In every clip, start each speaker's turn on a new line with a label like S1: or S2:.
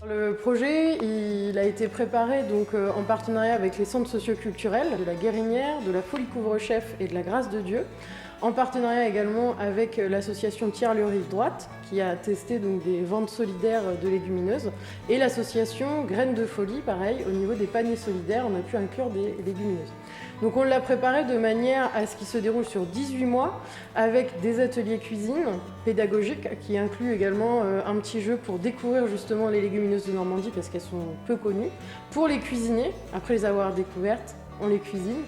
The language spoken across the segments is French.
S1: Le projet il a été préparé en partenariat avec les centres socioculturels de la Guérinière, de la Folie Couvre-Chef et de la Grâce de Dieu, en partenariat également avec l'association Tiers-Lieu Rive Droite qui a testé des ventes solidaires de légumineuses et l'association Graines de Folie, pareil, au niveau des paniers solidaires, on a pu inclure des légumineuses. Donc on l'a préparé de manière à ce qu'il se déroule sur 18 mois avec des ateliers cuisine pédagogiques qui incluent également un petit jeu pour découvrir justement les légumineuses de Normandie parce qu'elles sont peu connues. Pour les cuisiner, après les avoir découvertes, on les cuisine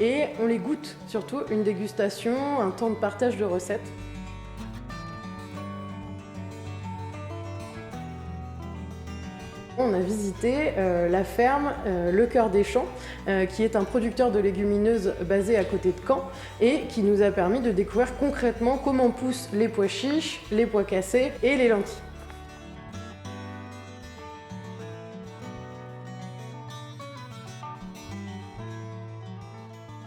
S1: et on les goûte, surtout une dégustation, un temps de partage de recettes. On a visité la ferme Le Cœur des Champs, qui est un producteur de légumineuses basé à côté de Caen et qui nous a permis de découvrir concrètement comment poussent les pois chiches, les pois cassés et les lentilles.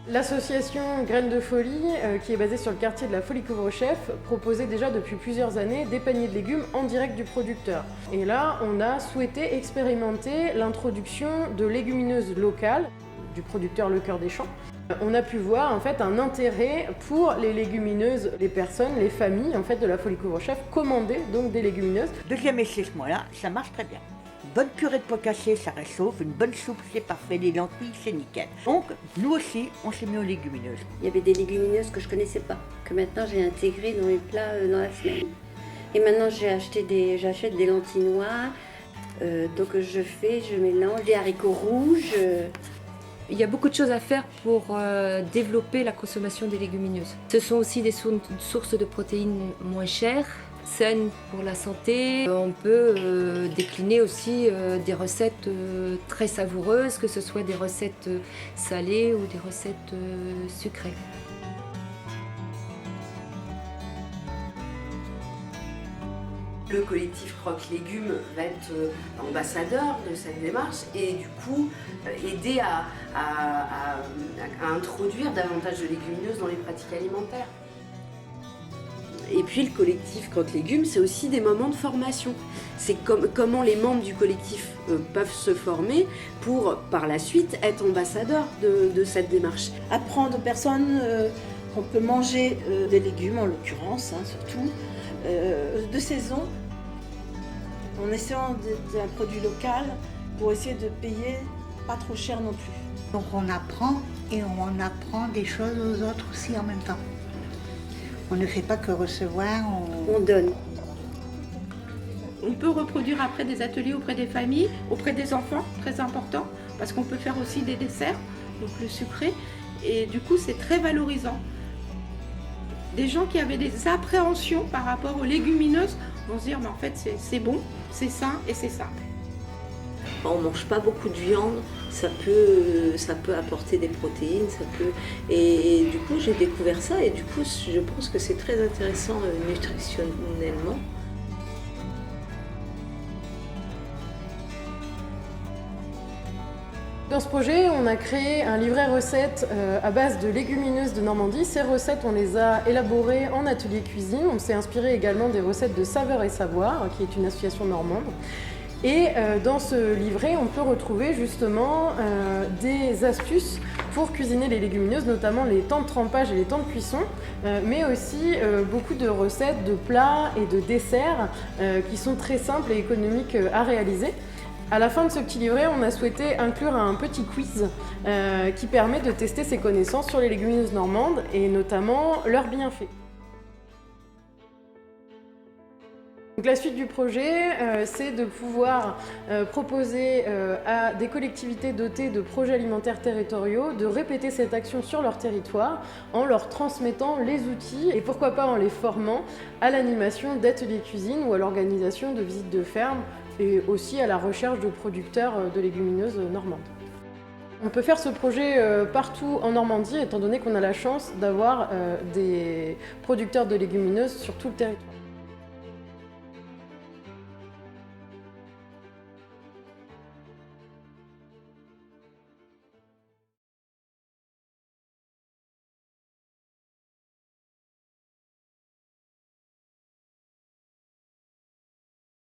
S1: L'association Graines de Folie, qui est basée sur le quartier de la Folie Couvre-Chef, proposait déjà depuis plusieurs années des paniers de légumes en direct du producteur. Et là, on a souhaité expérimenter l'introduction de légumineuses locales du producteur Le Cœur des Champs. On a pu voir en fait un intérêt pour les légumineuses, les personnes, les familles en fait de la Folie Couvre-Chef commandaient donc des légumineuses.
S2: Deuxième essai ce mois-là, ça marche très bien. Une bonne purée de pois cassés, ça réchauffe, une bonne soupe, c'est parfait, les lentilles, c'est nickel. Donc, nous aussi, on s'est mis aux légumineuses.
S3: Il y avait des légumineuses que je ne connaissais pas, que maintenant j'ai intégrées dans mes plats dans la semaine. Et maintenant j'achète des lentilles noires, donc je mélange des haricots rouges.
S4: Il y a beaucoup de choses à faire pour développer la consommation des légumineuses. Ce sont aussi des sources de protéines moins chères, saines pour la santé. On peut décliner aussi des recettes très savoureuses, que ce soit des recettes salées ou des recettes sucrées.
S5: Le collectif Croque Légumes va être ambassadeur de cette démarche et du coup aider à introduire davantage de légumineuses dans les pratiques alimentaires.
S6: Et puis le collectif Croque Légumes, c'est aussi des moments de formation. C'est comment les membres du collectif peuvent se former pour par la suite être ambassadeurs de cette démarche.
S7: Apprendre aux personnes qu'on peut manger des légumes en l'occurrence, surtout, de saison, en essayant d'être un produit local pour essayer de payer pas trop cher non plus.
S8: Donc on apprend et on apprend des choses aux autres aussi en même temps. On ne fait pas que recevoir,
S3: On donne.
S9: On peut reproduire après des ateliers auprès des familles, auprès des enfants, très important, parce qu'on peut faire aussi des desserts, donc le sucré, et du coup c'est très valorisant. Des gens qui avaient des appréhensions par rapport aux légumineuses vont se dire mais en fait c'est bon, c'est sain et c'est simple.
S6: On ne mange pas beaucoup de viande, ça peut apporter des protéines, et du coup j'ai découvert ça et du coup je pense que c'est très intéressant nutritionnellement.
S1: Dans ce projet, on a créé un livret recettes à base de légumineuses de Normandie. Ces recettes, on les a élaborées en atelier cuisine. On s'est inspiré également des recettes de Saveur et Savoir, qui est une association normande. Et dans ce livret, on peut retrouver justement des astuces pour cuisiner les légumineuses, notamment les temps de trempage et les temps de cuisson, mais aussi beaucoup de recettes de plats et de desserts qui sont très simples et économiques à réaliser. À la fin de ce petit livret, on a souhaité inclure un petit quiz qui permet de tester ses connaissances sur les légumineuses normandes et notamment leurs bienfaits. Donc la suite du projet, c'est de pouvoir proposer à des collectivités dotées de projets alimentaires territoriaux de répéter cette action sur leur territoire en leur transmettant les outils et pourquoi pas en les formant à l'animation d'ateliers cuisine ou à l'organisation de visites de ferme et aussi à la recherche de producteurs de légumineuses normandes. On peut faire ce projet partout en Normandie étant donné qu'on a la chance d'avoir des producteurs de légumineuses sur tout le territoire.